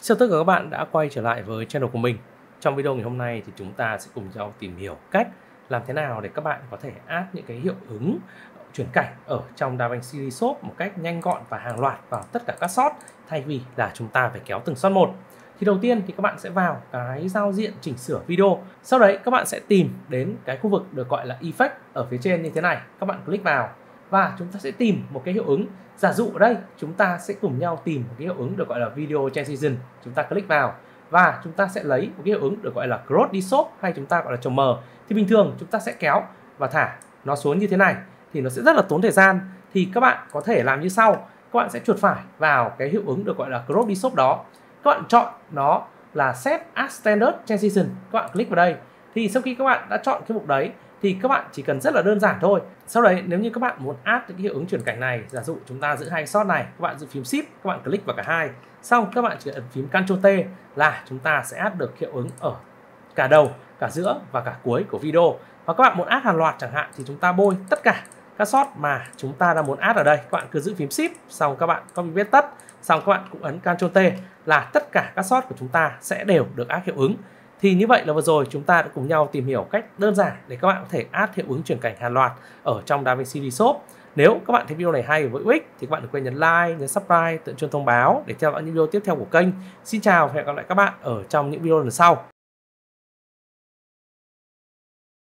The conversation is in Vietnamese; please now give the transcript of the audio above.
Chào tất cả các bạn đã quay trở lại với channel của mình. Trong video ngày hôm nay thì chúng ta sẽ cùng nhau tìm hiểu cách làm thế nào để các bạn có thể add những cái hiệu ứng chuyển cảnh ở trong DaVinci Resolve một cách nhanh gọn và hàng loạt vào tất cả các shot thay vì là chúng ta phải kéo từng shot một. Thì đầu tiên thì các bạn sẽ vào cái giao diện chỉnh sửa video. Sau đấy các bạn sẽ tìm đến cái khu vực được gọi là Effect ở phía trên như thế này. Các bạn click vào và chúng ta sẽ tìm một cái hiệu ứng. Giả dụ ở đây chúng ta sẽ cùng nhau tìm một cái hiệu ứng được gọi là Video Transition. Chúng ta click vào và chúng ta sẽ lấy một cái hiệu ứng được gọi là Cross Dissolve hay chúng ta gọi là trồng mờ. Thì bình thường chúng ta sẽ kéo và thả nó xuống như thế này thì nó sẽ rất là tốn thời gian. Thì các bạn có thể làm như sau. Các bạn sẽ chuột phải vào cái hiệu ứng được gọi là Cross Dissolve đó. Các bạn chọn nó là Set as Standard Transition. Các bạn click vào đây. Thì sau khi các bạn đã chọn cái mục đấy thì các bạn chỉ cần rất là đơn giản thôi. Sau đấy nếu như các bạn muốn add cái hiệu ứng chuyển cảnh này, giả dụ chúng ta giữ hai shot này, các bạn giữ phím Shift, các bạn click vào cả hai. Xong các bạn chỉ ấn phím Ctrl T là chúng ta sẽ add được hiệu ứng ở cả đầu, cả giữa và cả cuối của video. Và các bạn muốn add hàng loạt chẳng hạn thì chúng ta bôi tất cả các shot mà chúng ta đang muốn add ở đây. Các bạn cứ giữ phím Shift, xong các bạn copy paste tất, xong các bạn cũng ấn Ctrl T là tất cả các shot của chúng ta sẽ đều được add hiệu ứng. Thì như vậy là vừa rồi chúng ta đã cùng nhau tìm hiểu cách đơn giản để các bạn có thể add hiệu ứng chuyển cảnh hàng loạt ở trong DaVinci Resolve. Nếu các bạn thấy video này hay và hữu ích thì các bạn đừng quên nhấn like, nhấn subscribe, tự chuông thông báo để theo dõi những video tiếp theo của kênh. Xin chào và hẹn gặp lại các bạn ở trong những video lần sau.